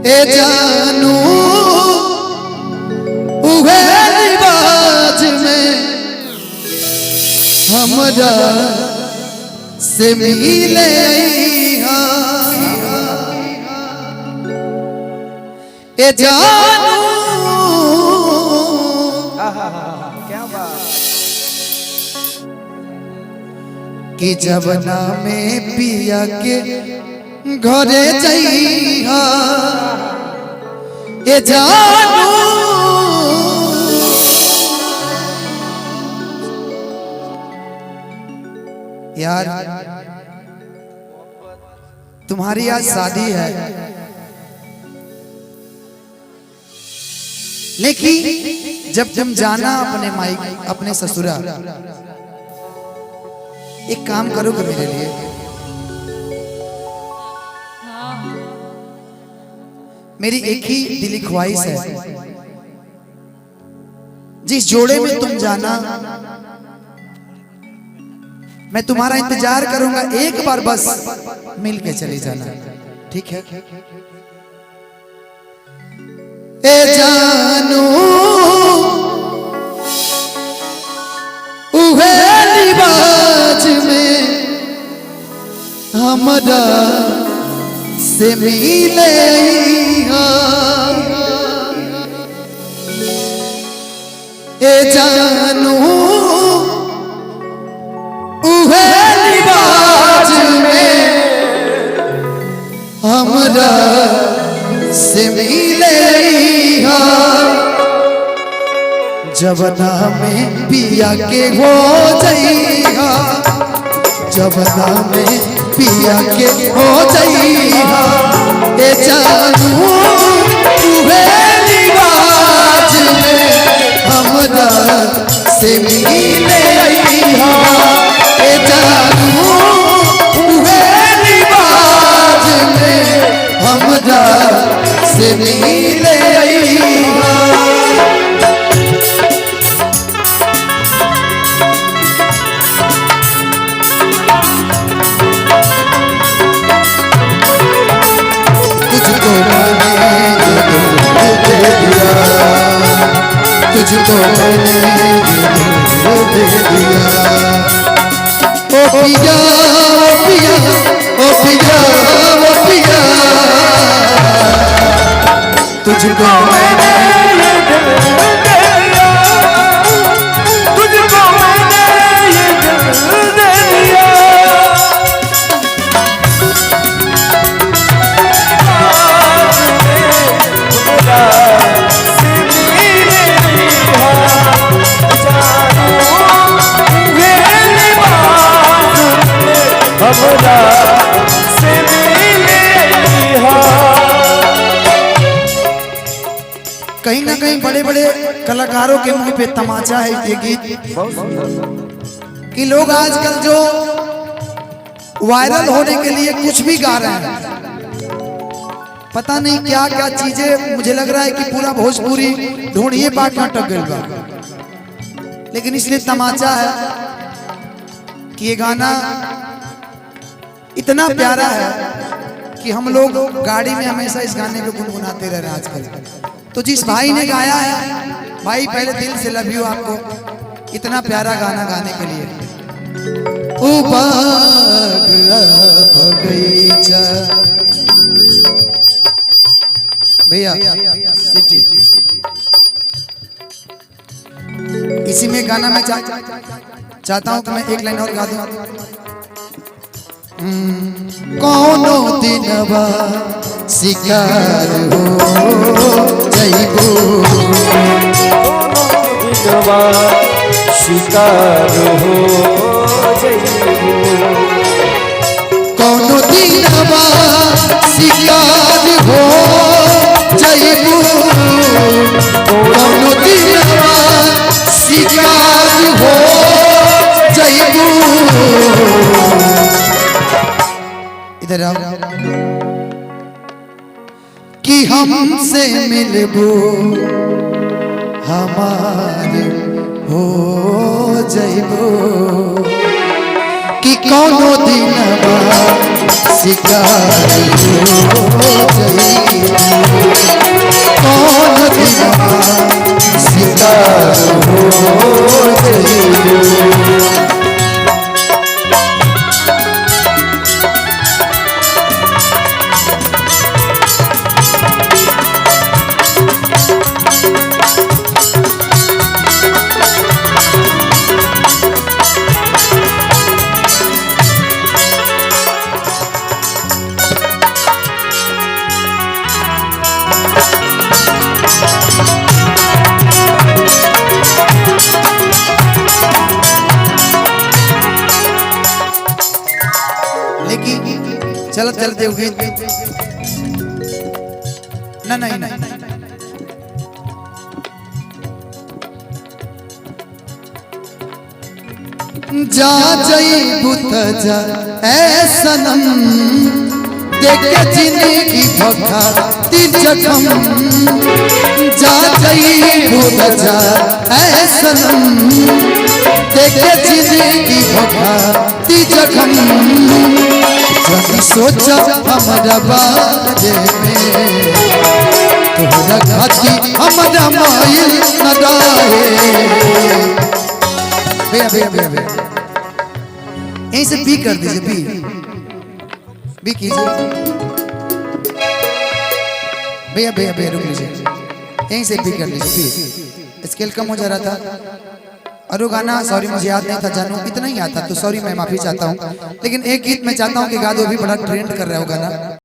ए जानू उहे रिवाज में हमरा से मिले ए जानू क्या बात कि जवना में पिया के घरे जइहा ए जानू यार तुम्हारी आज शादी है, लेकिन जब तुम जाना अपने माई अपने ससुरा, एक काम करोगे मेरे लिए? मेरी एक ही दिली ख्वाहिश है, जिस जोड़े में तुम जाना मैं तुम्हारा इंतजार करूंगा, एक बार बस मिल के चले जाना, ठीक है? ए जानू उहे लिबाज में हमरा से मिले ए जानू उहे लिबाज में हमरा से मिले जवना में पिया के हो जइहा, जवना में पिया के हो जइहा ए जानू उहे लिबाज में हमरा से मिले ए जानू उहे लिबाज में हमरा से मिले तुझको मैंने दे दिया ओ पिया ओ पिया ओ पिया ओ पिया तुझको मैंने तुझको मैंने ये दिल दे दिया कहीं ना कहीं बड़े बड़े कलाकारों के मुंह पे तमाचा है ये गीत कि लोग आजकल जो वायरल होने के लिए कुछ भी गा रहे हैं, पता नहीं क्या क्या चीजें, मुझे लग रहा है कि पूरा भोजपुरी ढूंढिए बात में अटक गई बा, लेकिन इसलिए तमाचा है कि ये गाना इतना प्यारा है कि हम लोग गाड़ी में हमेशा इस गाने को गुनगुनाते रह रहे हैं आजकल। तो जिस भाई ने गाया है, भाई पहले दिल से लव यू आपको, इतना प्यारा गाना गाने के लिए। ओ बाग बगीचा भैया सिटी, इसी में गाना मैं चाहता हूं कि मैं एक लाइन और गा दूं। कौनो दिनवा शिकार हो जइबो, दिनवा शिकार हो जइबो, कौनो दिनवा शिकार हो जइबो, कौनो दिनवा शिकार हो जइबो। इधर आओ कि हमसे मिलबो हमारे हो जइबो, कि कौनो दिनवा शिकार हो जइबो। चलत चलत एगो गीत ना नहीं नहीं जा जई बुत जा ऐ सनम देखे जिंदगी भखा तिर जखम जा जई बुत जा ऐ सनम देखे जिंदगी भखा तिर जखम जब सोचा हमारा बारे में तोहरा खाती हमारा माइल न रहे भैया भैया भैया भैया यहीं से बी कर दीजिए बी कीजिए भैया भैया भैया रुक लीजिए यहीं से बी कर लीजिए बी स्केल कम हो जा रहा था और वो गाना सॉरी मुझे याद नहीं था जानू इतना ही आता तो सॉरी मैं माफी चाहता हूँ लेकिन एक गीत मैं चाहता हूँ कि गा दो अभी बड़ा ट्रेंड कर रहा है वो गाना